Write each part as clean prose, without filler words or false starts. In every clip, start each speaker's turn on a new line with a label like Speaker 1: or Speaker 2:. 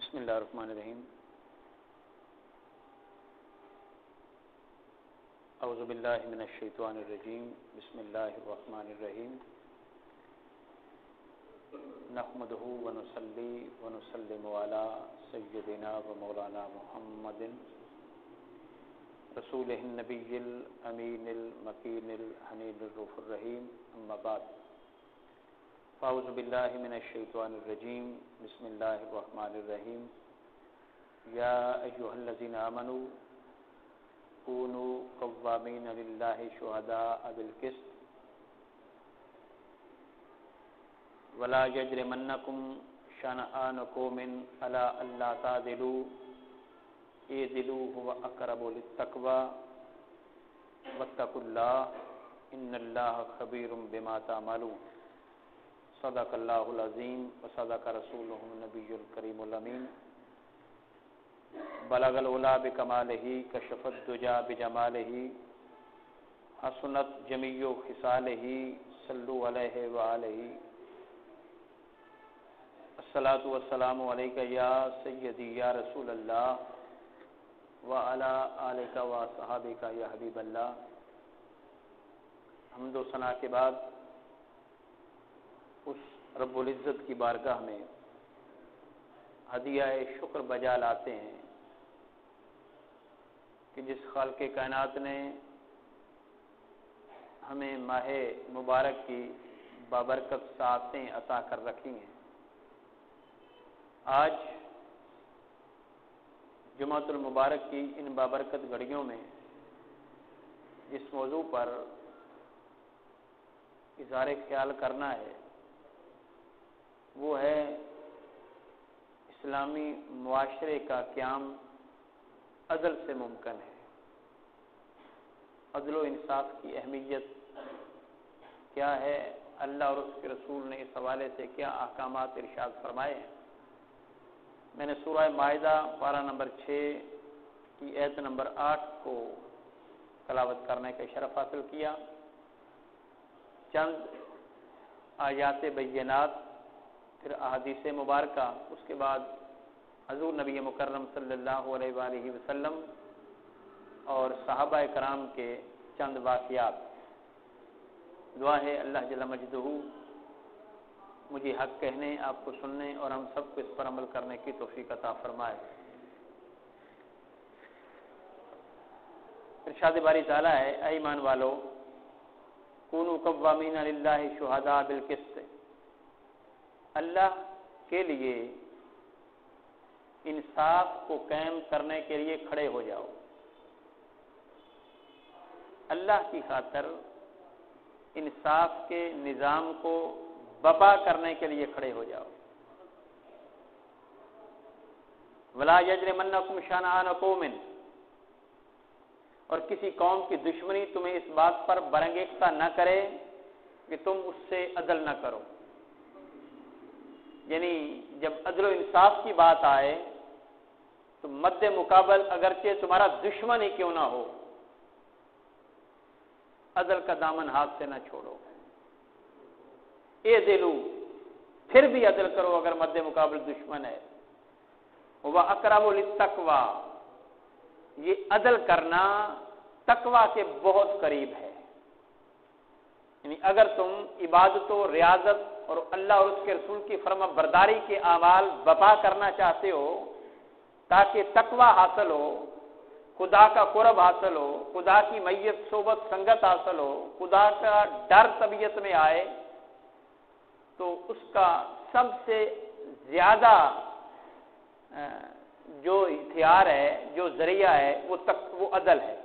Speaker 1: بسم اللہ الرحمن الرحیم. اعوذ باللہ من الشیطان الرجیم. بسم اللہ الرحمن الرحیم. نحمدہ ونصلی ونسلم علی سیدنا و مولانا محمد رسولہ النبی الامین المکین الحنین الرؤوف الرحیم. اما بعد فاعوذ باللہ من الشیطان الرجیم. بسم اللہ الرحمن الرحیم. یا ایھا الذین آمنوا کونوا قوامین للہ شہداء بالقسط ولا یجرمنکم شنآن قوم علی الا تعدلوا اعدلوا هو اقرب للتقوی واتقوا اللہ ان اللہ خبیر بما تعملون. صدق اللہ العظیم وصدق رسولہ النبی الکریم الامین. بلغ العلا بکمالہ کشف الدجی بجمالہ حسنت جمیع خصالہ صلوا علیہ وآلہ. الصلاۃ والسلام علیک یا سیدی یا رسول اللہ وعلی آلک وصحابک یا حبیب اللہ. حمد و ثنا کے بعد اس رب العزت کی بارگاہ میں ہدیہ شکر بجا لاتے ہیں کہ جس خالق کائنات نے ہمیں ماہ مبارک کی بابرکت ساعتیں عطا کر رکھی ہیں. آج جمعۃ المبارک کی ان بابرکت گھڑیوں میں جس موضوع پر اظہار خیال کرنا ہے وہ ہے اسلامی معاشرے کا قیام عدل سے ممکن ہے. عدل و انصاف کی اہمیت کیا ہے، اللہ اور اس کے رسول نے اس حوالے سے کیا احکامات ارشاد فرمائے ہیں. میں نے سورہ مائدہ پارہ نمبر 6 کی آیت نمبر 8 کو تلاوت کرنے کا شرف حاصل کیا. چند آیات بینات، پھر احادیث مبارکہ، اس کے بعد حضور نبی مکرم صلی اللہ علیہ وآلہ وسلم اور صحابہ کرام کے چند واقعات. دعا ہے اللہ جل مجدہ مجھے حق کہنے، آپ کو سننے اور ہم سب کو اس پر عمل کرنے کی توفیق عطا فرمائے. ارشاد باری تعالیٰ ہے، اے ایمان والو کونوا قوامین للہ شہداء بالقسط، اللہ کے لیے انصاف کو قائم کرنے کے لیے کھڑے ہو جاؤ. اللہ کی خاطر انصاف کے نظام کو بپا کرنے کے لیے کھڑے ہو جاؤ. ولا یجرمنکم شنآن قوم، اور کسی قوم کی دشمنی تمہیں اس بات پر برانگیختہ نہ کرے کہ تم اس سے عدل نہ کرو. یعنی جب عدل و انصاف کی بات آئے تو مد مقابل اگرچہ تمہارا دشمن ہی کیوں نہ ہو، عدل کا دامن ہاتھ سے نہ چھوڑو. اعدلوا، پھر بھی عدل کرو اگر مد مقابل دشمن ہے. وَأَقْرَبُ لِلتَّقْوَى، یہ عدل کرنا تقوی کے بہت قریب ہے. یعنی اگر تم عبادت و ریاضت اور اللہ اور اس کے رسول کی فرما برداری کے اعمال بپا کرنا چاہتے ہو تاکہ تقوی حاصل ہو، خدا کا قرب حاصل ہو، خدا کی میت صحبت سنگت حاصل ہو، خدا کا ڈر طبیعت میں آئے، تو اس کا سب سے زیادہ جو ہتھیار ہے، جو ذریعہ ہے، وہ عدل ہے.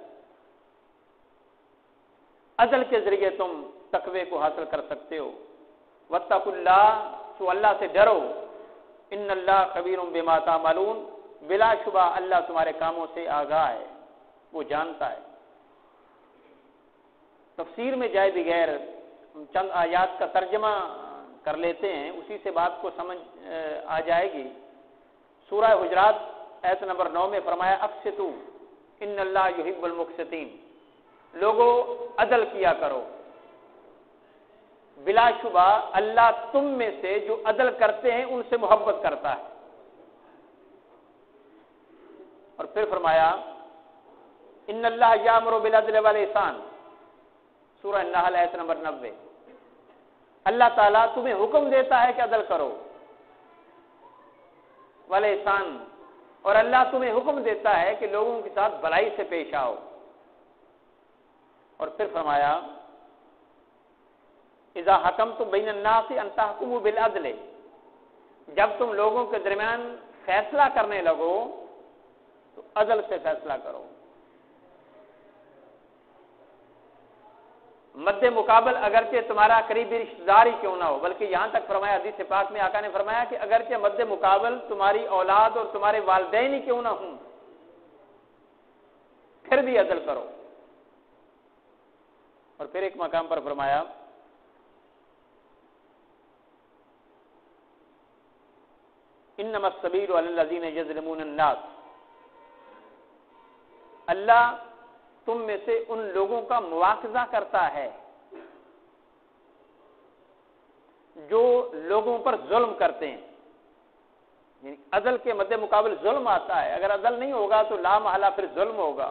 Speaker 1: عدل کے ذریعے تم تقوی کو حاصل کر سکتے ہو. واتقوا اللہ، سو اللہ سے ڈرو. ان اللہ خبیر بما تعملون، بلا شبہ اللہ تمہارے کاموں سے آگاہ ہے، وہ جانتا ہے. تفسیر میں جائے بغیر چند آیات کا ترجمہ کر لیتے ہیں، اسی سے بات کو سمجھ آ جائے گی. سورہ حجرات آیت نمبر 9 میں فرمایا اقسطوا ان اللہ یحب المقسطین، لوگوں عدل کیا کرو. بلا شبہ اللہ تم میں سے جو عدل کرتے ہیں ان سے محبت کرتا ہے. اور پھر فرمایا ان اللہ یامر بالعدل والاحسان، سورہ النحل آیت نمبر 90، اللہ تعالیٰ تمہیں حکم دیتا ہے کہ عدل کرو، والاحسان، اور اللہ تمہیں حکم دیتا ہے کہ لوگوں کے ساتھ بھلائی سے پیش آؤ۔ اور پھر فرمایا اذا حکمتم بین الناس ان تحکموا بالعدل، جب تم لوگوں کے درمیان فیصلہ کرنے لگو تو عدل سے فیصلہ کرو۔ مد مقابل اگرچہ تمہارا قریبی رشتہ دار ہی کیوں نہ ہو، بلکہ یہاں تک فرمایا حدیث پاک میں آقا نے فرمایا کہ اگرچہ مد مقابل تمہاری اولاد اور تمہارے والدین ہی کیوں نہ ہوں، پھر بھی عدل کرو۔ اور پھر ایک مقام پر فرمایا انما السبیل علی الذین یظلمون الناس، اللہ تم میں سے ان لوگوں کا مواخذہ کرتا ہے جو لوگوں پر ظلم کرتے ہیں، یعنی عدل کے مد مقابل ظلم آتا ہے، اگر عدل نہیں ہوگا تو لا محالہ پھر ظلم ہوگا۔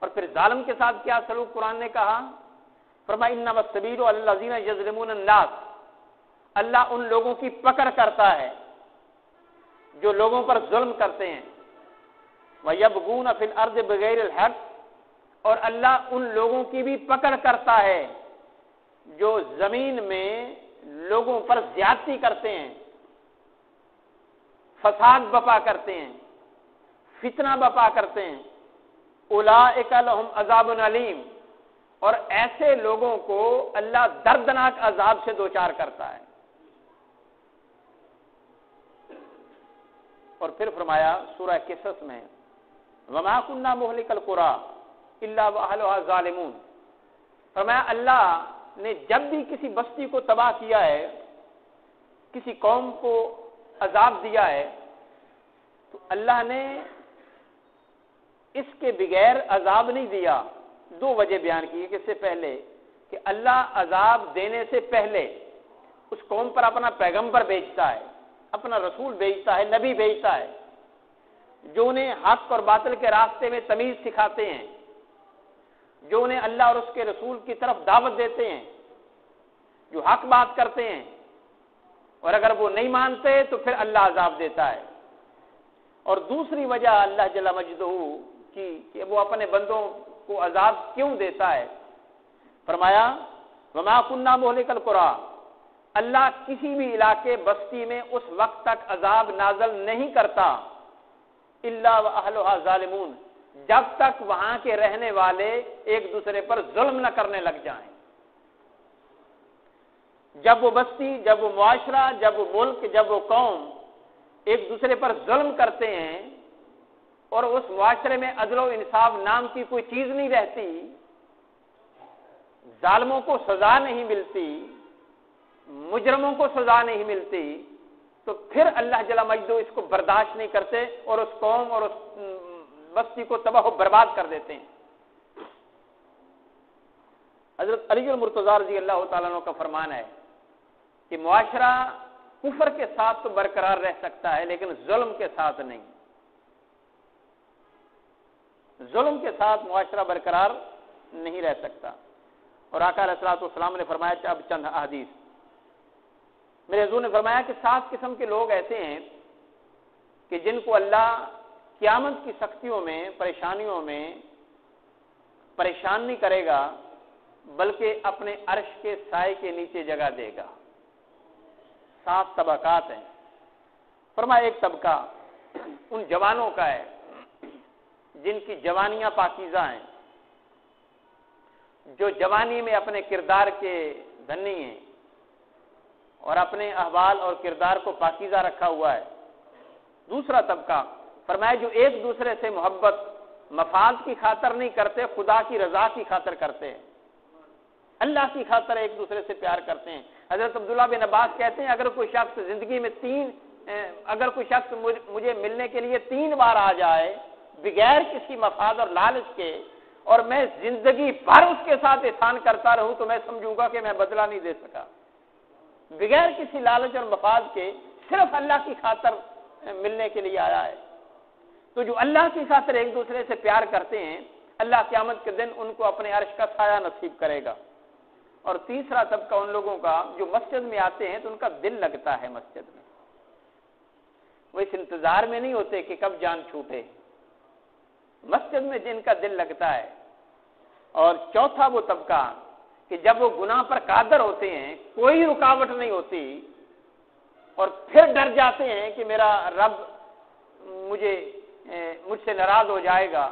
Speaker 1: اور پھر ظالم کے ساتھ کیا سلوک قرآن نے کہا، فرمایا انما السبیل علی الذین یظلمون الناس، اللہ ان لوگوں کی پکڑ کرتا ہے جو لوگوں پر ظلم کرتے ہیں، وَيَبْغُونَ فِي الْأَرْضِ بِغَيْرِ الْحَقِّ، اور اللہ ان لوگوں کی بھی پکڑ کرتا ہے جو زمین میں لوگوں پر زیادتی کرتے ہیں، فساد بپا کرتے ہیں، فتنہ بپا کرتے ہیں۔ اولئک لہم عذاب علیم، اور ایسے لوگوں کو اللہ دردناک عذاب سے دوچار کرتا ہے۔ اور پھر فرمایا سورہ قصص میں وَمَا كُنَّا مُهْلِكَ الْقُرَىٰ إِلَّا وَأَهْلُهَا ظَالِمُونَ، فرمایا اللہ نے جب بھی کسی بستی کو تباہ کیا ہے، کسی قوم کو عذاب دیا ہے، تو اللہ نے اس کے بغیر عذاب نہیں دیا۔ دو وجہ بیان کی کہ اس سے پہلے کہ اللہ عذاب دینے سے پہلے اس قوم پر اپنا پیغمبر بھیجتا ہے، اپنا رسول بھیجتا ہے، نبی بھیجتا ہے، جو انہیں حق اور باطل کے راستے میں تمیز سکھاتے ہیں، جو انہیں اللہ اور اس کے رسول کی طرف دعوت دیتے ہیں، جو حق بات کرتے ہیں، اور اگر وہ نہیں مانتے تو پھر اللہ عذاب دیتا ہے۔ اور دوسری وجہ اللہ جل مجدہ کی کہ وہ اپنے بندوں کو عذاب کیوں دیتا ہے، فرمایا وَمَا كُنَّا مُهْلِكَ الْقُرَىٰ، اللہ کسی بھی علاقے بستی میں اس وقت تک عذاب نازل نہیں کرتا الا وَأَهْلُهَا ظَالِمُونَ، جب تک وہاں کے رہنے والے ایک دوسرے پر ظلم نہ کرنے لگ جائیں۔ جب وہ بستی، جب وہ معاشرہ، جب وہ ملک، جب وہ قوم ایک دوسرے پر ظلم کرتے ہیں اور اس معاشرے میں عدل و انصاف نام کی کوئی چیز نہیں رہتی، ظالموں کو سزا نہیں ملتی، مجرموں کو سزا نہیں ملتی، تو پھر اللہ جل مجدہ اس کو برداشت نہیں کرتے اور اس قوم اور اس بستی کو تباہ و برباد کر دیتے ہیں۔ حضرت علی المرتضیٰ رضی اللہ تعالیٰ عنہ کا فرمان ہے کہ معاشرہ کفر کے ساتھ تو برقرار رہ سکتا ہے لیکن ظلم کے ساتھ نہیں، ظلم کے ساتھ معاشرہ برقرار نہیں رہ سکتا۔ اور آقا علیہ الصلوۃ والسلام نے فرمایا کہ اب چند احادیث، میرے حضور نے فرمایا کہ 7 قسم کے لوگ ایسے ہیں کہ جن کو اللہ قیامت کی سختیوں میں، پریشانیوں میں پریشان نہیں کرے گا بلکہ اپنے عرش کے سائے کے نیچے جگہ دے گا۔ 7 طبقات ہیں۔ فرمایا ایک طبقہ ان جوانوں کا ہے جن کی جوانیاں پاکیزہ ہیں، جو جوانی میں اپنے کردار کے دھنی ہیں اور اپنے احوال اور کردار کو پاکیزہ رکھا ہوا ہے۔ دوسرا طبقہ فرمایا جو ایک دوسرے سے محبت مفاد کی خاطر نہیں کرتے، خدا کی رضا کی خاطر کرتے ہیں، اللہ کی خاطر ایک دوسرے سے پیار کرتے ہیں۔ حضرت عبداللہ بن عباس کہتے ہیں اگر کوئی شخص زندگی میں اگر کوئی شخص مجھے ملنے کے لیے 3 بار آ جائے بغیر کسی مفاد اور لالچ کے، اور میں زندگی بھر اس کے ساتھ احسان کرتا رہوں، تو میں سمجھوں گا کہ میں بدلہ نہیں دے سکا۔ بغیر کسی لالچ اور مفاد کے صرف اللہ کی خاطر ملنے کے لیے آیا ہے۔ تو جو اللہ کی خاطر ایک دوسرے سے پیار کرتے ہیں اللہ قیامت کے دن ان کو اپنے عرش کا سایہ نصیب کرے گا۔ اور تیسرا طبقہ ان لوگوں کا جو مسجد میں آتے ہیں تو ان کا دل لگتا ہے مسجد میں، وہ اس انتظار میں نہیں ہوتے کہ کب جان چھوٹے، مسجد میں جن کا دل لگتا ہے۔ اور چوتھا وہ طبقہ کہ جب وہ گناہ پر قادر ہوتے ہیں، کوئی رکاوٹ نہیں ہوتی، اور پھر ڈر جاتے ہیں کہ میرا رب مجھ سے ناراض ہو جائے گا،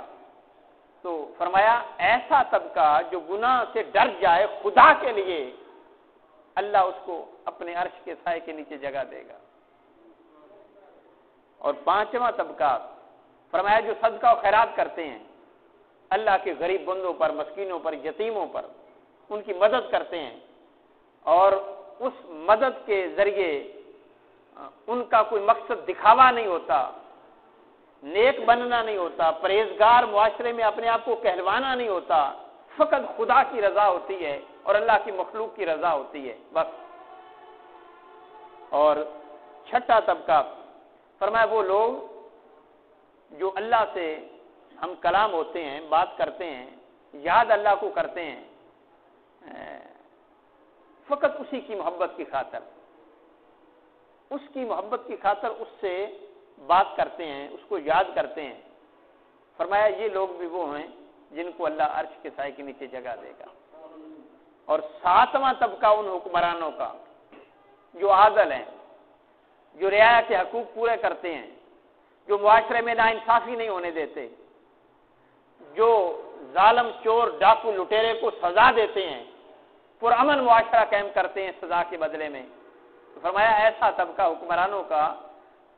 Speaker 1: تو فرمایا ایسا طبقہ جو گناہ سے ڈر جائے خدا کے لیے، اللہ اس کو اپنے عرش کے سائے کے نیچے جگہ دے گا۔ اور پانچواں طبقہ فرمایا جو صدقہ و خیرات کرتے ہیں، اللہ کے غریب بندوں پر، مسکینوں پر، یتیموں پر ان کی مدد کرتے ہیں، اور اس مدد کے ذریعے ان کا کوئی مقصد دکھاوا نہیں ہوتا، نیک بننا نہیں ہوتا، پرہیزگار معاشرے میں اپنے آپ کو کہلوانا نہیں ہوتا، فقط خدا کی رضا ہوتی ہے اور اللہ کی مخلوق کی رضا ہوتی ہے بس۔ اور چھٹا طبقہ فرمایا وہ لوگ جو اللہ سے ہم کلام ہوتے ہیں، بات کرتے ہیں، یاد اللہ کو کرتے ہیں، فقط اسی کی محبت کی خاطر، اس کی محبت کی خاطر اس سے بات کرتے ہیں، اس کو یاد کرتے ہیں۔ فرمایا یہ لوگ بھی وہ ہیں جن کو اللہ عرش کے سائے کے نیچے جگہ دے گا۔ اور ساتواں طبقہ ان حکمرانوں کا جو عادل ہیں، جو رعایا کے حقوق پورے کرتے ہیں، جو معاشرے میں ناانصافی نہیں ہونے دیتے، جو ظالم چور ڈاکو لٹیرے کو سزا دیتے ہیں، پرامن معاشرہ قائم کرتے ہیں سزا کے بدلے میں۔ تو فرمایا ایسا طبقہ حکمرانوں کا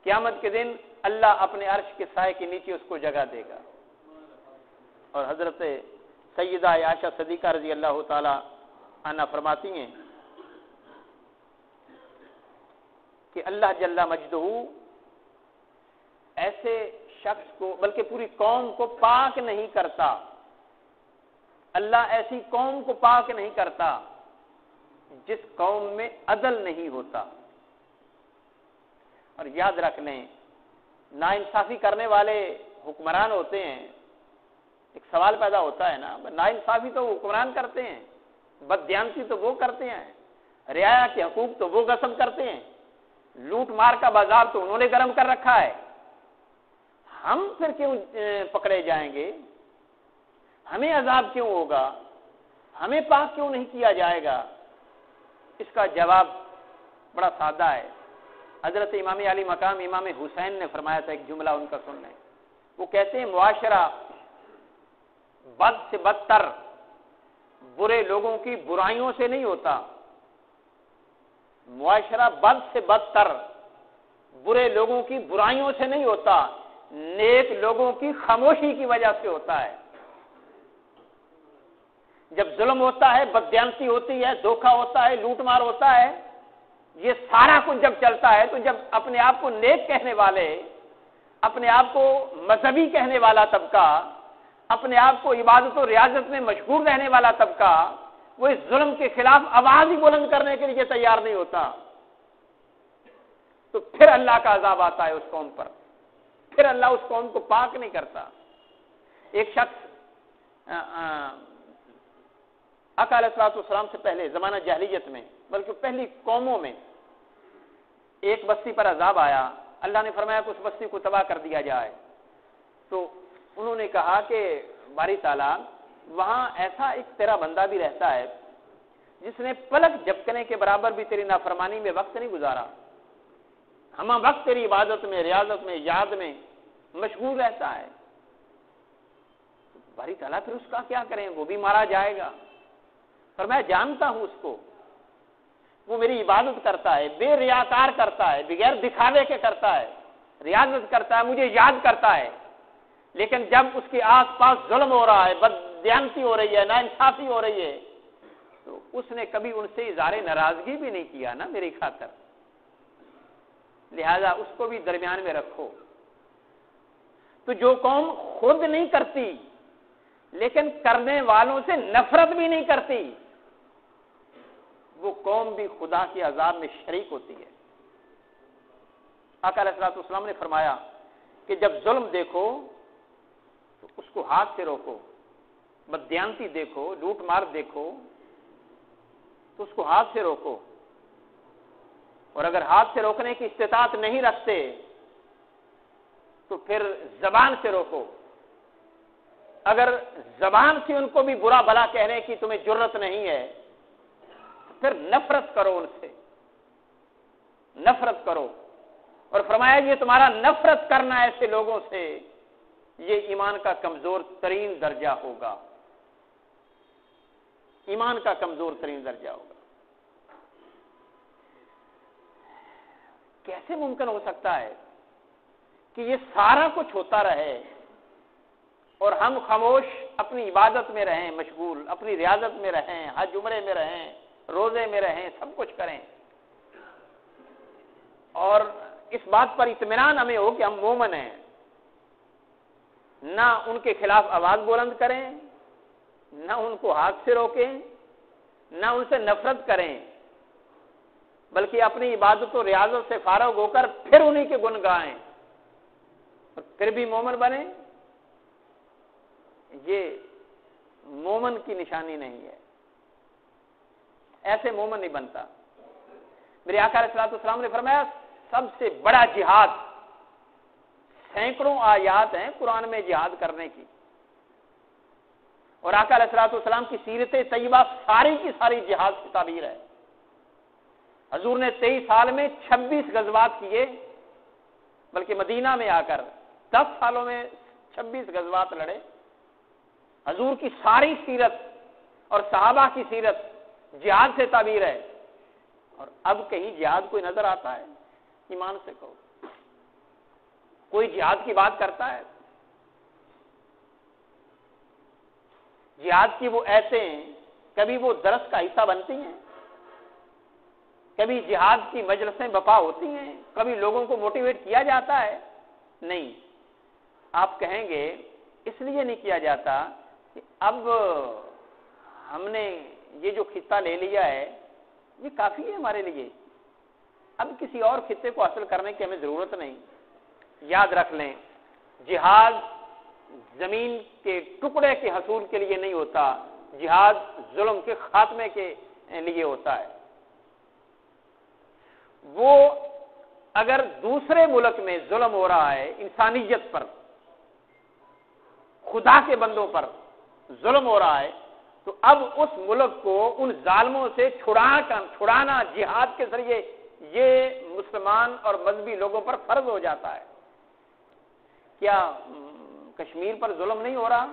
Speaker 1: قیامت کے دن اللہ اپنے عرش کے سائے کے نیچے اس کو جگہ دے گا۔ اور حضرت سیدہ عائشہ صدیقہ رضی اللہ تعالی عنہا فرماتی ہیں کہ اللہ جل مجدہ ایسے شخص کو بلکہ پوری قوم کو پاک نہیں کرتا، اللہ ایسی قوم کو پاک نہیں کرتا جس قوم میں عدل نہیں ہوتا۔ اور یاد رکھ لیں ناانصافی کرنے والے حکمران ہوتے ہیں، ایک سوال پیدا ہوتا ہے نا، ناانصافی تو وہ حکمران کرتے ہیں، بددیانتی تو وہ کرتے ہیں، رعایا کے حقوق تو وہ غصب کرتے ہیں، لوٹ مار کا بازار تو انہوں نے گرم کر رکھا ہے، ہم پھر کیوں پکڑے جائیں گے؟ ہمیں عذاب کیوں ہوگا؟ ہمیں پاک کیوں نہیں کیا جائے گا؟ اس کا جواب بڑا سادہ ہے۔ حضرت امام علی مقام امام حسین نے فرمایا تھا، ایک جملہ ان کا سننا ہے، وہ کہتے ہیں معاشرہ بد سے بدتر برے لوگوں کی برائیوں سے نہیں ہوتا، معاشرہ بد سے بدتر برے لوگوں کی برائیوں سے نہیں ہوتا، نیک لوگوں کی خاموشی کی وجہ سے ہوتا ہے۔ جب ظلم ہوتا ہے، بددیانتی ہوتی ہے، دھوکہ ہوتا ہے، لوٹ مار ہوتا ہے، یہ سارا کچھ جب چلتا ہے تو جب اپنے آپ کو نیک کہنے والے، اپنے آپ کو مذہبی کہنے والا طبقہ، اپنے آپ کو عبادت و ریاضت میں مشغول رہنے والا طبقہ، وہ اس ظلم کے خلاف آواز ہی بلند کرنے کے لیے تیار نہیں ہوتا، تو پھر اللہ کا عذاب آتا ہے اس قوم پر، پھر اللہ اس قوم کو پاک نہیں کرتا۔ ایک شخص آقا علیہ الصلوۃ والسلام سے پہلے زمانہ جاہلیت میں، بلکہ پہلی قوموں میں ایک بستی پر عذاب آیا، اللہ نے فرمایا کہ اس بستی کو تباہ کر دیا جائے، تو انہوں نے کہا کہ باری تعالیٰ وہاں ایسا ایک تیرا بندہ بھی رہتا ہے جس نے پلک جھپکنے کے برابر بھی تیری نافرمانی میں وقت نہیں گزارا، ہم وقت تیری عبادت میں، ریاضت میں، یاد میں مشغول رہتا ہے، باری تعالیٰ پھر اس کا کیا کریں؟ وہ بھی مارا جائے گا۔ پر میں جانتا ہوں اس کو، وہ میری عبادت کرتا ہے، بے ریاکار کرتا ہے، بغیر دکھاوے کے کرتا ہے، ریاضت کرتا ہے، مجھے یاد کرتا ہے، لیکن جب اس کے آس پاس ظلم ہو رہا ہے، بددیانتی ہو رہی ہے، ناانصافی ہو رہی ہے، تو اس نے کبھی ان سے اظہار ناراضگی بھی نہیں کیا نا میری خاطر، لہذا اس کو بھی درمیان میں رکھو۔ تو جو قوم خود نہیں کرتی لیکن کرنے والوں سے نفرت بھی نہیں کرتی، وہ قوم بھی خدا کے عذاب میں شریک ہوتی ہے۔ آقا علیہ الصلوۃ والسلام نے فرمایا کہ جب ظلم دیکھو تو اس کو ہاتھ سے روکو، بددیانتی دیکھو، لوٹ مار دیکھو تو اس کو ہاتھ سے روکو، اور اگر ہاتھ سے روکنے کی استطاعت نہیں رکھتے تو پھر زبان سے روکو۔ اگر زبان سے ان کو بھی برا بھلا کہنے کی تمہیں جرت نہیں ہے پھر نفرت کرو، ان سے نفرت کرو۔ اور فرمایا یہ تمہارا نفرت کرنا ایسے لوگوں سے یہ ایمان کا کمزور ترین درجہ ہوگا، ایمان کا کمزور ترین درجہ ہوگا۔ کیسے ممکن ہو سکتا ہے کہ یہ سارا کچھ ہوتا رہے اور ہم خاموش اپنی عبادت میں رہیں، مشغول اپنی ریاضت میں رہیں، حج عمرے میں رہیں، روزے میں رہیں، سب کچھ کریں، اور اس بات پر اطمینان ہمیں ہو کہ ہم مومن ہیں، نہ ان کے خلاف آواز بلند کریں، نہ ان کو ہاتھ سے روکیں، نہ ان سے نفرت کریں، بلکہ اپنی عبادت و ریاضت سے فارغ ہو کر پھر انہی کے گن گائیں اور پھر بھی مومن بنیں۔ یہ مومن کی نشانی نہیں ہے، ایسے مومن نہیں بنتا۔ میرے آقا علیہ الصلوۃ والسلام نے فرمایا سب سے بڑا جہاد، سینکڑوں آیات ہیں قرآن میں جہاد کرنے کی، اور آقا علیہ الصلوۃ والسلام کی سیرت طیبہ ساری کی ساری جہاد کی تعبیر ہے۔ حضور نے 23 سال میں 26 غزوات کیے، بلکہ مدینہ میں آ کر 10 سالوں میں 26 غزوات لڑے۔ حضور کی ساری سیرت اور صحابہ کی سیرت جہاد سے تعبیر ہے، اور اب کہیں جہاد کوئی نظر آتا ہے؟ ایمان سے کہو، کوئی جہاد کی بات کرتا ہے؟ جہاد کی وہ ایتیں کبھی وہ درس کا حصہ بنتی ہیں، کبھی جہاد کی مجلسیں بپا ہوتی ہیں، کبھی لوگوں کو موٹیویٹ کیا جاتا ہے؟ نہیں۔ آپ کہیں گے اس لیے نہیں کیا جاتا کہ اب ہم نے یہ جو خطہ لے لیا ہے یہ کافی ہے ہمارے لیے، اب کسی اور خطے کو حاصل کرنے کی ہمیں ضرورت نہیں۔ یاد رکھ لیں، جہاد زمین کے ٹکڑے کے حصول کے لیے نہیں ہوتا، جہاد ظلم کے خاتمے کے لیے ہوتا ہے۔ وہ اگر دوسرے ملک میں ظلم ہو رہا ہے، انسانیت پر، خدا کے بندوں پر ظلم ہو رہا ہے، تو اب اس ملک کو ان ظالموں سے چھڑانا جہاد کے ذریعے یہ مسلمان اور مذہبی لوگوں پر فرض ہو جاتا ہے۔ کیا کشمیر پر ظلم نہیں ہو رہا؟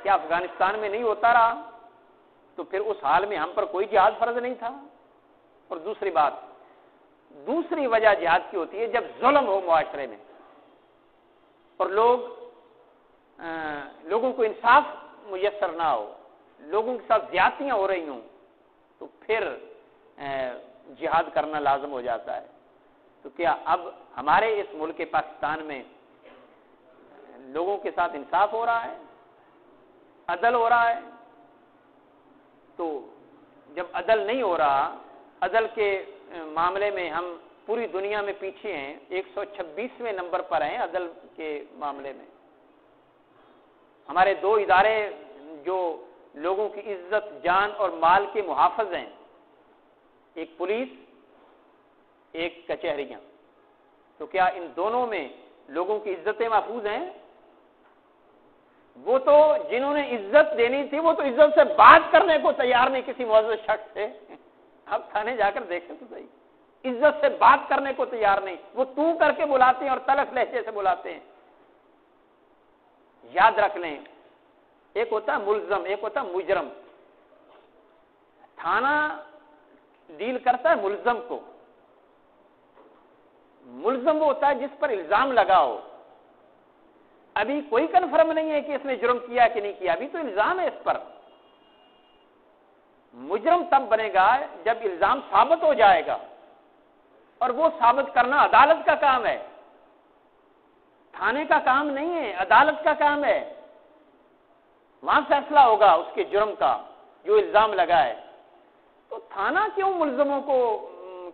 Speaker 1: کیا افغانستان میں نہیں ہوتا رہا؟ تو پھر اس حال میں ہم پر کوئی جہاد فرض نہیں تھا؟ اور دوسری وجہ جہاد کی ہوتی ہے جب ظلم ہو معاشرے میں اور لوگوں کو انصاف میسر نہ ہو، لوگوں کے ساتھ زیادتیاں ہو رہی ہوں، تو پھر جہاد کرنا لازم ہو جاتا ہے۔ تو کیا اب ہمارے اس ملک پاکستان میں لوگوں کے ساتھ انصاف ہو رہا ہے، عدل ہو رہا ہے؟ تو جب عدل نہیں ہو رہا، عدل کے معاملے میں ہم پوری دنیا میں پیچھے ہیں، 126ویں نمبر پر ہیں عدل کے معاملے میں۔ ہمارے 2 ادارے جو لوگوں کی عزت، جان اور مال کے محافظ ہیں، ایک پولیس، ایک کچہریاں، تو کیا ان دونوں میں لوگوں کی عزتیں محفوظ ہیں؟ وہ تو جنہوں نے عزت دینی تھی وہ تو عزت سے بات کرنے کو تیار نہیں کسی معزز شخص سے۔ اب تھانے جا کر دیکھیں تو صحیح، عزت سے بات کرنے کو تیار نہیں، وہ تو کر کے بلاتے ہیں اور تلخ لہجے سے بلاتے ہیں۔ یاد رکھ لیں، ایک ہوتا ہے ملزم، ایک ہوتا ہے مجرم۔ تھانہ ڈیل کرتا ہے ملزم کو، ملزم وہ ہوتا ہے جس پر الزام لگا ہو، ابھی کوئی کنفرم نہیں ہے کہ اس نے جرم کیا کہ نہیں کیا، ابھی تو الزام ہے اس پر۔ مجرم تب بنے گا جب الزام ثابت ہو جائے گا، اور وہ ثابت کرنا عدالت کا کام ہے، تھانے کا کام نہیں ہے، عدالت کا کام ہے۔ وہاں فیصلہ ہوگا اس کے جرم کا جو الزام لگا ہے۔ تو تھانہ کیوں ملزموں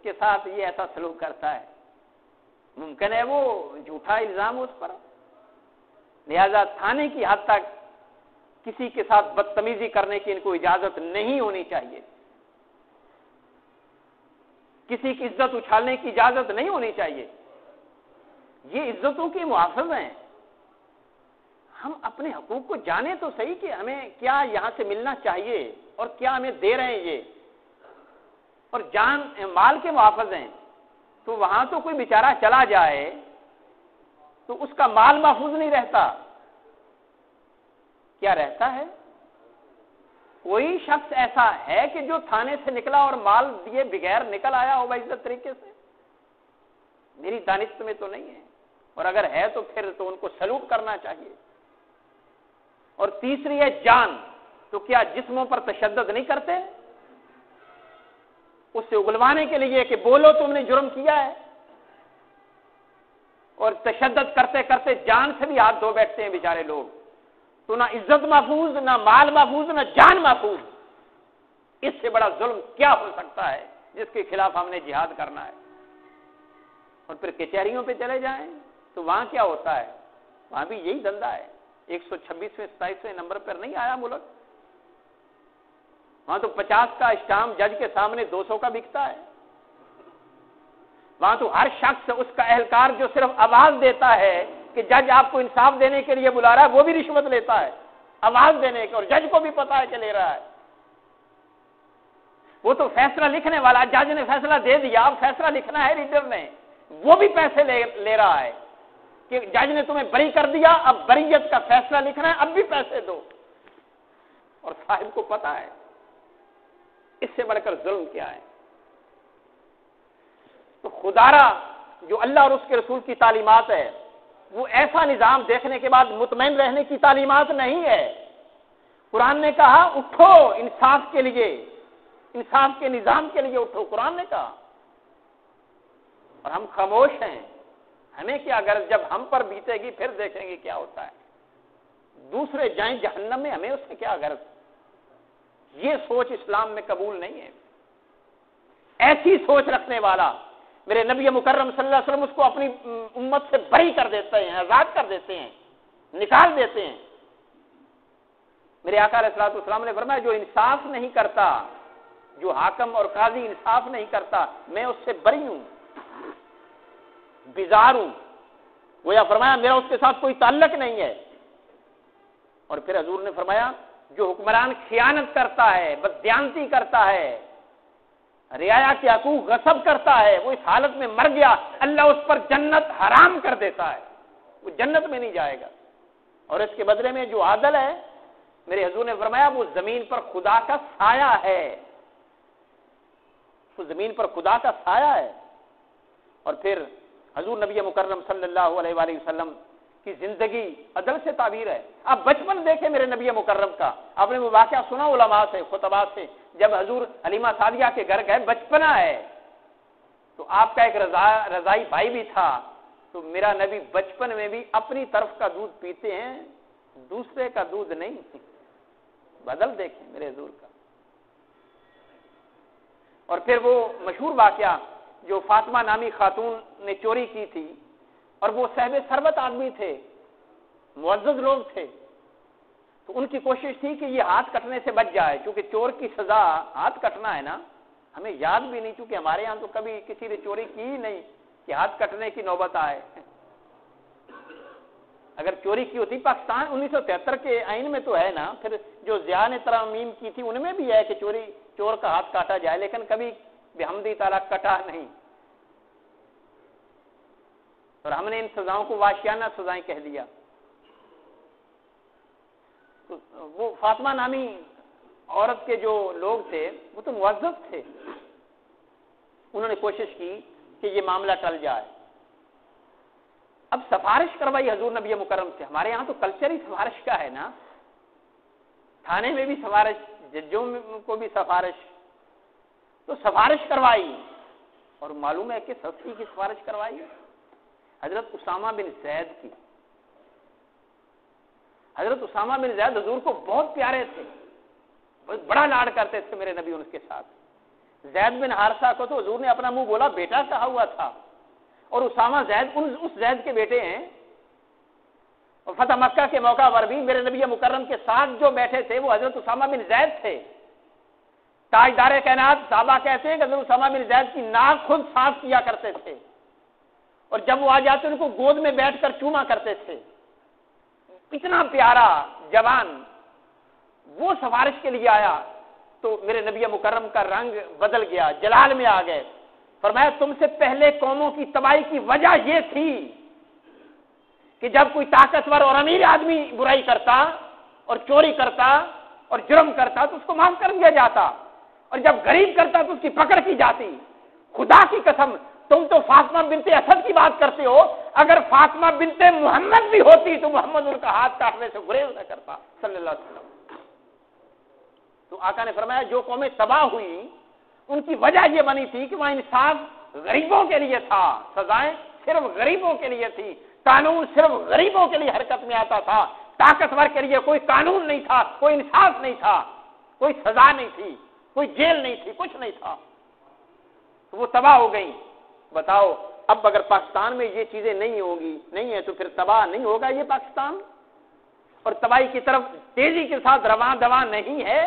Speaker 1: کے ساتھ یہ ایسا سلوک کرتا ہے؟ ممکن ہے وہ جھوٹا الزام اس پر، لہذا تھانے کی حد تک کسی کے ساتھ بدتمیزی کرنے کی ان کو اجازت نہیں ہونی چاہیے، کسی کی عزت اچھالنے کی اجازت نہیں ہونی چاہیے۔ یہ عزتوں کے محافظ ہیں۔ ہم اپنے حقوق کو جانیں تو صحیح کہ ہمیں کیا یہاں سے ملنا چاہیے اور کیا ہمیں دے رہے ہیں یہ، اور جان مال کے محافظ ہیں۔ تو وہاں تو کوئی بیچارہ چلا جائے تو اس کا مال محفوظ نہیں رہتا، کیا رہتا ہے؟ کوئی شخص ایسا ہے کہ جو تھانے سے نکلا اور مال دیے بغیر نکل آیا ہو باعزت طریقے سے؟ میری دانست میں تو نہیں ہے، اور اگر ہے تو پھر تو ان کو سلوٹ کرنا چاہیے۔ اور تیسری ہے جان، تو کیا جسموں پر تشدد نہیں کرتے؟ اس سے اگلوانے کے لیے کہ بولو تم نے جرم کیا ہے، اور تشدد کرتے کرتے جان سے بھی ہاتھ دھو بیٹھتے ہیں بیچارے لوگ۔ تو نہ عزت محفوظ، نہ مال محفوظ، نہ جان محفوظ۔ اس سے بڑا ظلم کیا ہو سکتا ہے جس کے خلاف ہم نے جہاد کرنا ہے؟ اور پھر کچہریوں پہ چلے جائیں تو وہاں کیا ہوتا ہے؟ وہاں بھی یہی دھندا ہے۔ 126ویں 27ویں نمبر پر نہیں آیا ملک، وہاں تو 50 کا اسٹامپ جج کے سامنے 200 کا بکتا ہے۔ وہاں تو ہر شخص اس کا اہلکار جو صرف آواز دیتا ہے کہ جج آپ کو انصاف دینے کے لیے بلا رہا ہے، وہ بھی رشوت لیتا ہے آواز دینے کی، اور جج کو بھی پتا ہے کہ لے رہا ہے۔ وہ تو فیصلہ لکھنے والا، جج نے فیصلہ دے دیا، اب فیصلہ لکھنا ہے ریڈر نے، وہ بھی پیسے لے رہا ہے کہ جج نے تمہیں بری کر دیا، اب بریت کا فیصلہ لکھنا ہے، اب بھی پیسے دو، اور صاحب کو پتا ہے۔ اس سے بڑھ کر ظلم کیا ہے؟ تو خدارا جو اللہ اور اس کے رسول کی تعلیمات ہے، وہ ایسا نظام دیکھنے کے بعد مطمئن رہنے کی تعلیمات نہیں ہے۔ قرآن نے کہا اٹھو انصاف کے لیے، انصاف کے نظام کے لیے اٹھو، قرآن نے کہا، اور ہم خاموش ہیں۔ ہمیں کیا غرض؟ جب ہم پر بیتے گی پھر دیکھیں گے کیا ہوتا ہے۔ دوسرے جائیں جہنم میں، ہمیں اس سے کیا غرض؟ یہ سوچ اسلام میں قبول نہیں ہے۔ ایسی سوچ رکھنے والا میرے نبی مکرم صلی اللہ علیہ وسلم اس کو اپنی امت سے بری کر دیتے ہیں، آزاد کر دیتے ہیں، نکال دیتے ہیں۔ میرے آقا علیہ الصلوۃ والسلام نے فرمایا جو انصاف نہیں کرتا، جو حاکم اور قاضی انصاف نہیں کرتا، میں اس سے بری ہوں، بیزار ہوں۔ گویا فرمایا میرا اس کے ساتھ کوئی تعلق نہیں ہے۔ اور پھر حضور نے فرمایا جو حکمران خیانت کرتا ہے، بددیانتی کرتا ہے، رعایا کے حقوق غصب کرتا ہے، وہ اس حالت میں مر گیا، اللہ اس پر جنت حرام کر دیتا ہے، وہ جنت میں نہیں جائے گا۔ اور اس کے بدلے میں جو عادل ہے، میرے حضور نے فرمایا وہ زمین پر خدا کا سایہ ہے، وہ زمین پر خدا کا سایہ ہے۔ اور پھر حضور نبی مکرم صلی اللہ علیہ وآلہ وسلم کی زندگی عدل سے تعبیر ہے۔ آپ بچپن دیکھیں میرے نبی مکرم کا، آپ نے وہ واقعہ سنا علماء سے، خطباء سے، جب حضور حلیمہ سعدیہ کے گھر گئے، بچپنا ہے، تو آپ کا ایک رضائی بھائی بھی تھا، تو میرا نبی بچپن میں بھی اپنی طرف کا دودھ پیتے ہیں، دوسرے کا دودھ نہیں۔ بدل دیکھیں میرے حضور کا۔ اور پھر وہ مشہور واقعہ جو فاطمہ نامی خاتون نے چوری کی تھی، اور وہ صاحب ثروت آدمی تھے، معزز لوگ تھے، تو ان کی کوشش تھی کہ یہ ہاتھ کٹنے سے بچ جائے، کیونکہ چور کی سزا ہاتھ کٹنا ہے نا۔ ہمیں یاد بھی نہیں، چونکہ ہمارے یہاں تو کبھی کسی نے چوری کی ہی نہیں کہ ہاتھ کٹنے کی نوبت آئے۔ اگر چوری کی ہوتی، پاکستان 1973 کے آئین میں تو ہے نا، پھر جو ضیاء نے ترامیم کی تھی ان میں بھی ہے کہ چور کا ہاتھ کاٹا جائے، لیکن کبھی بحمدی تعالیٰ کٹا نہیں۔ اور ہم نے ان سزاؤں کو وحشیانہ سزائیں کہہ دیا۔ تو وہ فاطمہ نامی عورت کے جو لوگ تھے وہ تو معزز تھے، انہوں نے کوشش کی کہ یہ معاملہ ٹل جائے۔ اب سفارش کروائی حضور نبی مکرم سے۔ ہمارے یہاں تو کلچر ہی سفارش کا ہے نا، تھانے میں بھی سفارش، ججوں کو بھی سفارش، تو سفارش کروائی، اور معلوم ہے کہ سستی کی سفارش کروائی حضرت اسامہ بن زید کی۔ حضرت اسامہ بن زید حضور کو بہت پیارے تھے، بہت بڑا لاڈ کرتے تھے میرے نبی ان کے ساتھ۔ زید بن حارثہ کو تو حضور نے اپنا منہ بولا بیٹا کہا ہوا تھا، اور اسامہ زید اس زید کے بیٹے ہیں. اور فتح مکہ کے موقع پر بھی میرے نبی مکرم کے ساتھ جو بیٹھے تھے وہ حضرت اسامہ بن زید تھے. تاجدار کائنات صحابہ کہتے ہیں کہ حضرت اسامہ بن زید کی ناک خود صاف کیا کرتے تھے اور جب وہ آ جاتے ان کو گود میں بیٹھ کر چوما کرتے تھے. اتنا پیارا جوان وہ سفارش کے لیے آیا تو میرے نبی مکرم کا رنگ بدل گیا, جلال میں آ گئے. فرمایا تم سے پہلے قوموں کی تباہی کی وجہ یہ تھی کہ جب کوئی طاقتور اور امیر آدمی برائی کرتا اور چوری کرتا اور جرم کرتا تو اس کو معاف کر دیا جاتا, اور جب غریب کرتا تو اس کی پکڑ کی جاتی. خدا کی قسم تم تو فاطمہ بنت اسد کی بات کرتے ہو, اگر فاطمہ بنت محمد بھی ہوتی تو محمد ان کا ہاتھ کاٹنے سے گریز نہ کرتا صلی اللہ علیہ وسلم. تو آقا نے فرمایا جو قومیں تباہ ہوئی ان کی وجہ یہ بنی تھی کہ وہاں انصاف غریبوں کے لیے تھا, سزائیں صرف غریبوں کے لیے تھی, قانون صرف غریبوں کے لیے حرکت میں آتا تھا, طاقتور کے لیے کوئی قانون نہیں تھا, کوئی انصاف نہیں تھا, کوئی سزا نہیں تھی, کوئی جیل نہیں تھی, کچھ نہیں تھا. تو وہ تباہ ہو گئی. بتاؤ اب اگر پاکستان میں یہ چیزیں نہیں ہیں تو پھر تباہ نہیں ہوگا یہ پاکستان, اور تباہی کی طرف تیزی کے ساتھ رواں دواں نہیں ہے.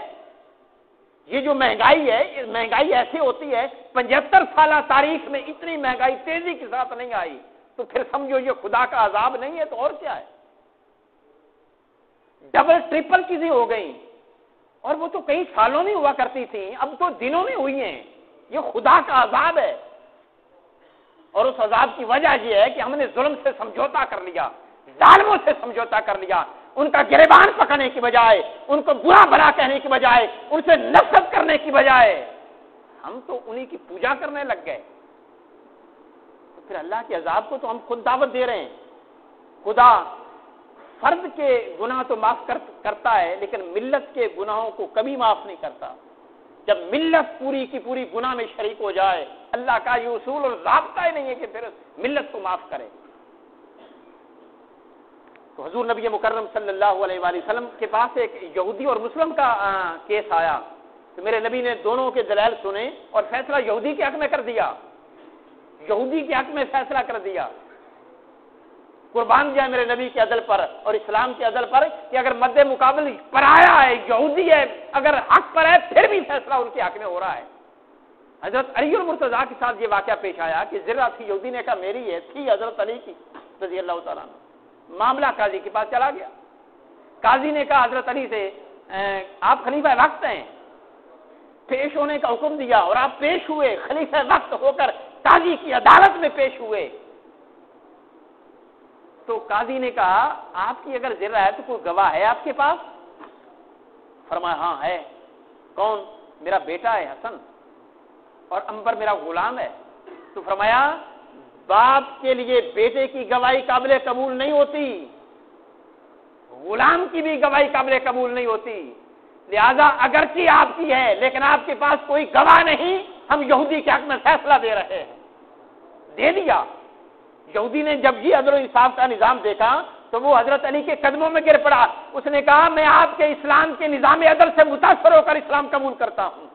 Speaker 1: یہ جو مہنگائی ہے, یہ مہنگائی ایسی ہوتی ہے 75 سالہ تاریخ میں اتنی مہنگائی تیزی کے ساتھ نہیں آئی, تو پھر سمجھو یہ خدا کا عذاب نہیں ہے تو اور کیا ہے. ڈبل ٹرپل چیزیں ہو گئیں, اور وہ تو کئی سالوں میں ہوا کرتی تھیں, اب تو دنوں میں ہوئی ہیں. یہ خدا کا عذاب ہے, اور اس عذاب کی وجہ یہ ہے کہ ہم نے ظلم سے سمجھوتا کر لیا, ظالموں سے سمجھوتا کر لیا. ان کا گریبان پکڑنے کی بجائے, ان کو برا بھلا کہنے کی بجائے, ان سے نفرت کرنے کی بجائے ہم تو انہی کی پوجا کرنے لگ گئے. تو پھر اللہ کے عذاب کو تو ہم خود دعوت دے رہے ہیں. خدا فرد کے گناہ تو معاف کرتا ہے لیکن ملت کے گناہوں کو کبھی معاف نہیں کرتا. جب ملت پوری کی پوری گناہ میں شریک ہو جائے, اللہ کا یہ اصول اور ضابطہ ہی نہیں ہے کہ پھر ملت کو معاف کرے. تو حضور نبی مکرم صلی اللہ علیہ وآلہ وسلم کے پاس ایک یہودی اور مسلم کا کیس آیا, تو میرے نبی نے دونوں کے دلائل سنے اور فیصلہ یہودی کے حق میں کر دیا. یہودی کے حق میں فیصلہ کر دیا. قربان جائے میرے نبی کے عدل پر اور اسلام کے عدل پر کہ اگر مد مقابل پرایا ہے, یہودی ہے, اگر حق پر ہے پھر بھی فیصلہ ان کے حق میں ہو رہا ہے. حضرت علی المرتضیٰ کے ساتھ یہ واقعہ پیش آیا کہ ذرا تھی, یہودی نے کہا میری ہے, تھی حضرت علی کی رضی اللہ تعالیٰ عنہ. معاملہ قاضی کے پاس چلا گیا. قاضی نے کہا حضرت علی سے آپ خلیفہ وقت ہیں, پیش ہونے کا حکم دیا اور آپ پیش ہوئے, خلیفہ وقت ہو کر قاضی کی عدالت میں پیش ہوئے. تو قاضی نے کہا آپ کی اگر ذرا ہے تو کوئی گواہ ہے آپ کے پاس؟ فرمایا ہاں ہے. کون؟ میرا بیٹا ہے حسن, اور عنبر میرا غلام ہے. تو فرمایا باپ کے لیے بیٹے کی گواہی قابل قبول نہیں ہوتی, غلام کی بھی گواہی قابل قبول نہیں ہوتی. لہذا اگرچہ آپ کی ہے لیکن آپ کے پاس کوئی گواہ نہیں, ہم یہودی کے حق میں فیصلہ دے رہے ہیں. دے دیا. یہودی نے جب یہ عدل و انصاف کا نظام دیکھا تو وہ حضرت علی کے قدموں میں گر پڑا. اس نے کہا میں آپ کے اسلام کے نظام عدل سے متاثر ہو کر اسلام قبول کرتا ہوں,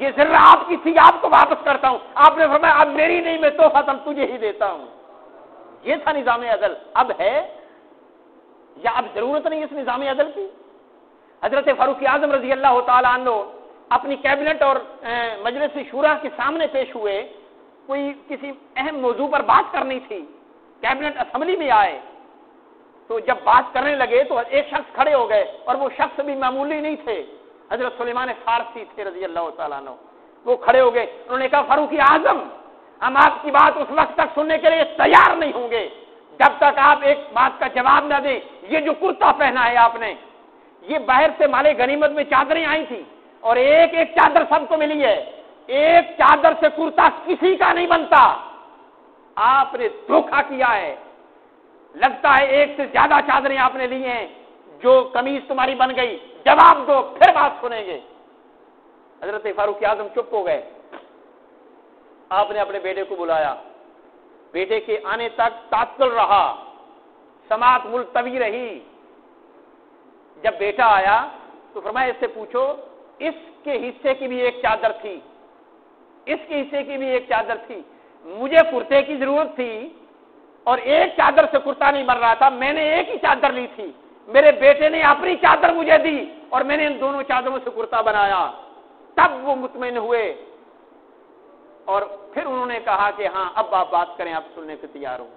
Speaker 1: یہ ذرہ آپ کی تھی, آپ کو واپس کرتا ہوں. آپ نے فرمایا اب میری نہیں, میں تحفہ تم تجھے ہی دیتا ہوں. یہ تھا نظام عدل. اب ہے یا اب ضرورت نہیں اس نظام عدل کی؟ حضرت فاروق اعظم رضی اللہ تعالی عنہ اپنی کیبنٹ اور مجلس شورا کے سامنے پیش ہوئے. کوئی کسی اہم موضوع پر بات کرنی تھی, کیبنٹ اسمبلی میں آئے تو جب بات کرنے لگے تو ایک شخص کھڑے ہو گئے, اور وہ شخص بھی معمولی نہیں تھے, حضرت سلیمان فارسی تھے رضی اللہ تعالیٰ عنہ. وہ کھڑے ہو گئے, انہوں نے کہا فاروق اعظم ہم آپ کی بات اس وقت تک سننے کے لیے تیار نہیں ہوں گے جب تک آپ ایک بات کا جواب نہ دیں. یہ جو کرتا پہنا ہے آپ نے, یہ باہر سے مال غنیمت میں چادریں آئی تھی اور ایک ایک چادر سب کو ملی ہے, ایک چادر سے کرتا کسی کا نہیں بنتا. آپ نے دھوکہ کیا ہے, لگتا ہے ایک سے زیادہ چادریں آپ نے لی ہیں, جو قمیض تمہاری بن گئی, جواب دو پھر بات سنیں گے. حضرت فاروق اعظم چپ ہو گئے. آپ نے اپنے بیٹے کو بلایا, بیٹے کے آنے تک تعطل رہا, سماعت ملتوی رہی. جب بیٹا آیا تو فرمایا اس سے پوچھو اس کے حصے کی بھی ایک چادر تھی, اس کے حصے کی بھی ایک چادر تھی, مجھے کرتے کی ضرورت تھی اور ایک چادر سے کرتا نہیں بن رہا تھا، میں نے ایک ہی چادر لی تھی، میرے بیٹے نے اپنی چادر مجھے دی اور میں نے ان دونوں چادروں سے کرتا بنایا، تب وہ مطمئن ہوئے اور پھر انہوں نے کہا کہ ہاں اب آپ بات کریں، آپ سننے کے تیار ہوں۔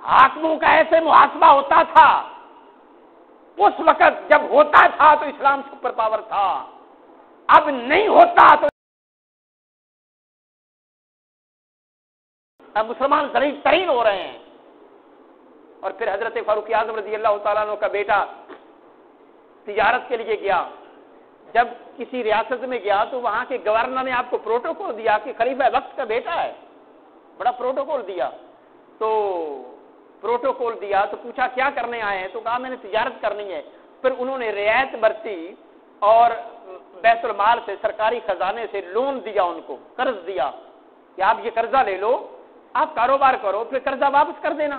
Speaker 1: حاکموں کا ایسے محاسبہ ہوتا تھا اس وقت، جب ہوتا تھا تو اسلام سپر پاور تھا، اب نہیں ہوتا تو اب مسلمان ذلیل ترین ہو رہے ہیں۔ اور پھر حضرت فاروق اعظم رضی اللہ تعالیٰ عنہ کا بیٹا تجارت کے لیے گیا، جب کسی ریاست میں گیا تو وہاں کے گورنر نے آپ کو پروٹوکول دیا کہ خلیفہ وقت کا بیٹا ہے، بڑا پروٹوکول دیا، تو پروٹوکول دیا تو پوچھا کیا کرنے آئے ہیں، تو کہا میں نے تجارت کرنی ہے۔ پھر انہوں نے رعایت برتی اور بیت المال سے، سرکاری خزانے سے لون دیا، ان کو قرض دیا کہ آپ یہ قرضہ لے لو، آپ کاروبار کرو، پھر قرضہ واپس کر دینا۔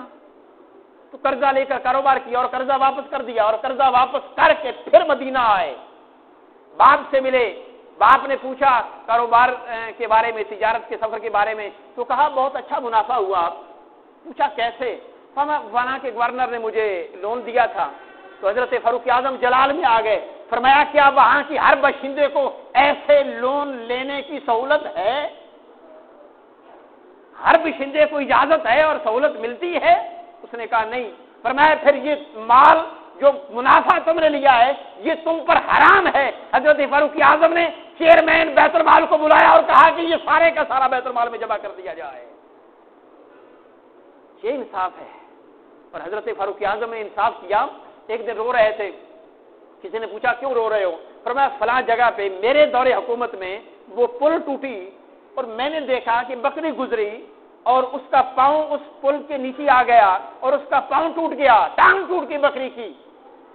Speaker 1: تو قرضہ لے کر کاروبار کیا اور قرضہ واپس کر دیا، اور قرضہ واپس کر کے پھر مدینہ آئے، باپ سے ملے، باپ نے پوچھا کاروبار کے بارے میں، تجارت کے سفر کے بارے میں، تو کہا بہت اچھا منافع ہوا۔ پوچھا کیسے؟ فلاں کے گورنر نے مجھے لون دیا تھا۔ تو حضرت فاروق اعظم جلال میں آ گئے، فرمایا کیا وہاں کی ہر باشندے کو ایسے لون لینے کی سہولت ہے؟ ہر باشندے کو اجازت ہے اور سہولت ملتی ہے؟ اس نے کہا نہیں۔ فرمایا پھر یہ مال جو منافع تم نے لیا ہے یہ تم پر حرام ہے۔ حضرت فاروق اعظم نے چیئرمین بیت المال کو بلایا اور کہا کہ یہ سارے کا سارا بیت المال میں جمع کر دیا جائے۔ یہ انصاف ہے، اور حضرت فاروق اعظم نے انصاف کیا۔ ایک دن رو رہے تھے، کسی نے پوچھا کیوں رو رہے ہو؟ فرمایا فلاں جگہ پہ میرے دور حکومت میں وہ پل ٹوٹی اور میں نے دیکھا کہ بکری گزری اور اس کا پاؤں اس پل کے نیچے آ گیا اور اس کا پاؤں ٹوٹ گیا، ٹانگ ٹوٹ گئی بکری کی،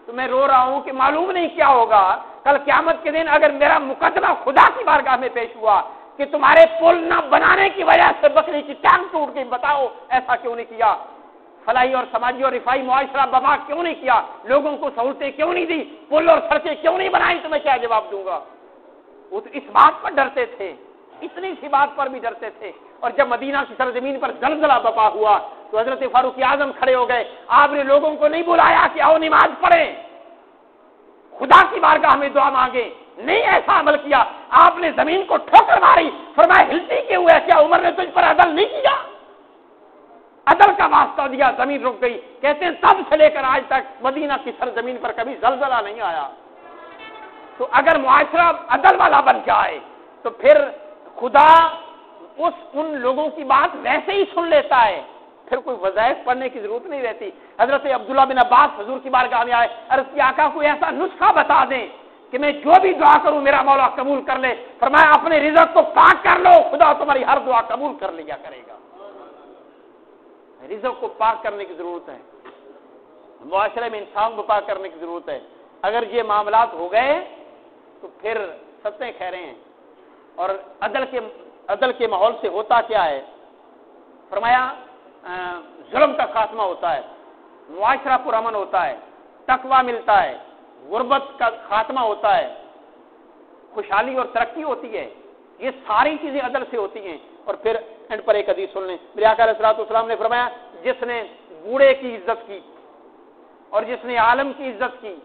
Speaker 1: تو میں رو رہا ہوں کہ معلوم نہیں کیا ہوگا کل قیامت کے دن اگر میرا مقدمہ خدا کی بارگاہ میں پیش ہوا کہ تمہارے پل نہ بنانے کی وجہ سے بکری کی ٹانگ ٹوٹ گئی، بتاؤ ایسا کیوں نہیں کیا؟ فلاحی اور سماجی اور رفائی معاشرہ بما کیوں نہیں کیا؟ لوگوں کو سہولتیں کیوں نہیں دی؟ پل اور سڑکیں کیوں نہیں بنائی؟ تو میں کیا جواب دوں گا؟ وہ تو اس بات پر ڈرتے تھے، اتنی سی بات پر بھی ڈرتے تھے۔ اور جب مدینہ کی سرزمین پر زلزلہ برپا ہوا تو حضرت فاروق اعظم کھڑے ہو گئے، آپ نے لوگوں کو نہیں بلایا کہ آؤ نماز پڑھیں، خدا کی بارگاہ میں دعا مانگے، نہیں ایسا عمل کیا، آپ نے زمین کو ٹھوکر ماری، فرمایا ہلتی کیوں ہے؟ کیا عمر نے تجھ پر عدل نہیں کیا؟ عدل کا واسطہ دیا، زمین رک گئی۔ کہتے ہیں تب سے لے کر آج تک مدینہ کی سرزمین پر کبھی زلزلہ نہیں آیا۔ تو اگر معاشرہ عدل والا بن جائے تو پھر خدا ان لوگوں کی بات ویسے ہی سن لیتا ہے، پھر کوئی وظائف پڑھنے کی ضرورت نہیں رہتی۔ حضرت عبداللہ بن عباس حضور کی بارگاہ میں آئے، عرض کی آقا کو ایسا نسخہ بتا دیں کہ میں جو بھی دعا کروں میرا مولا قبول کر لے۔ فرمایا اپنے رزق کو پاک کر لو، خدا تمہاری ہر دعا قبول کر لیا کرے گا۔ رزق کو پاک کرنے کی ضرورت ہے، معاشرے میں انصاف بپا کرنے کی ضرورت ہے۔ اگر یہ معاملات ہو گئے تو پھر ستیں خیریں ہیں۔ اور عدل کے ماحول سے ہوتا کیا ہے؟ فرمایا ظلم کا خاتمہ ہوتا ہے، معاشرہ پرامن ہوتا ہے، تقویٰ ملتا ہے، غربت کا خاتمہ ہوتا ہے، خوشحالی اور ترقی ہوتی ہے۔ یہ ساری چیزیں عدل سے ہوتی ہیں۔ اور پھر اینڈ پر ایک حدیث سن لیں، میرے آقا علیہ الصلوۃ والسلام نے فرمایا جس نے بوڑھے کی عزت کی اور جس نے عالم کی عزت کی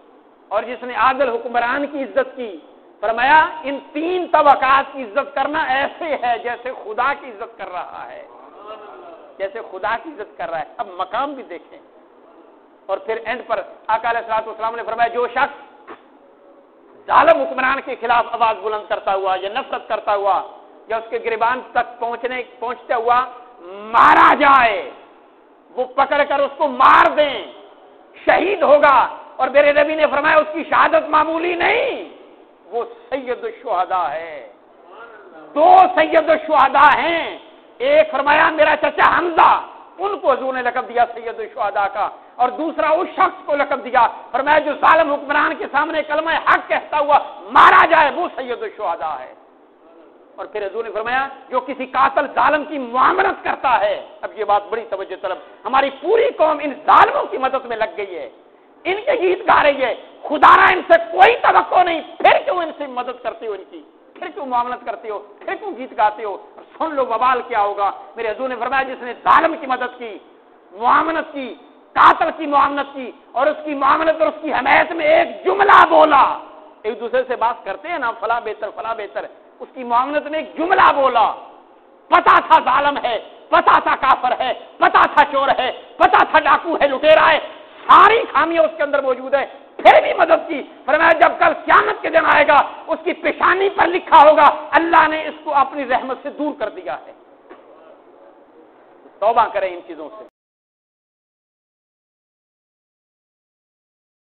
Speaker 1: اور جس نے عادل حکمران کی عزت کی، فرمایا ان تین طبقات کی عزت کرنا ایسے ہے جیسے خدا کی عزت کر رہا ہے، جیسے خدا کی عزت کر رہا ہے۔ اب مقام بھی دیکھیں۔ اور پھر اینڈ پر آقا علیہ الصلوۃ والسلام نے فرمایا جو شخص ظالم حکمران کے خلاف آواز بلند کرتا ہوا یا نفرت کرتا ہوا یا اس کے گریبان تک پہنچتے ہوا مارا جائے، وہ پکڑ کر اس کو مار دیں، شہید ہوگا۔ اور میرے نبی نے فرمایا اس کی شہادت معمولی نہیں، وہ سید الشہداء ہے۔ دو سید الشہداء ہیں، ایک فرمایا میرا چچا حمزہ، ان کو حضور نے لقب دیا سید الشہداء کا، اور دوسرا اس شخص کو لقب دیا، فرمایا جو ظالم حکمران کے سامنے کلمہ حق کہتا ہوا مارا جائے وہ سید الشہداء ہے۔ اور پھر حضور نے فرمایا جو کسی قاتل ظالم کی معاملت کرتا ہے، اب یہ بات بڑی توجہ طلب، ہماری پوری قوم ان ظالموں کی مدد میں لگ گئی ہے، ان کے گیت گا رہی ہے، خدا را ان سے کوئی توقع نہیں، پھر کیوں ان سے مدد کرتے ہو ان کی؟ پھر کیوں معاملت کرتے ہو، پھر کیوں گیت گاتے ہو؟ اور سن لو وبال کیا ہوگا۔ میرے حضور نے فرمایا جس نے ظالم کی مدد کی، معاونت کی، قاتل کی معاونت کی، اور اس کی معاونت اور اس کی حمایت میں ایک جملہ بولا، ایک دوسرے سے بات کرتے ہیں نا فلاں بہتر فلاں بہتر، اس کی معاونت میں ایک جملہ بولا، پتا تھا ظالم ہے، پتا تھا کافر ہے، پتا تھا چور ہے، پتا تھا ڈاکو ہے، لٹیرا ہے، ساری خامیاں اس کے اندر موجود ہے، پھر بھی مدد کی۔ فرمایا جب کل قیامت کے دن آئے گا اس کی پیشانی پر لکھا ہوگا اللہ نے اس کو اپنی رحمت سے دور کر دیا ہے۔ توبہ کریں ان چیزوں سے۔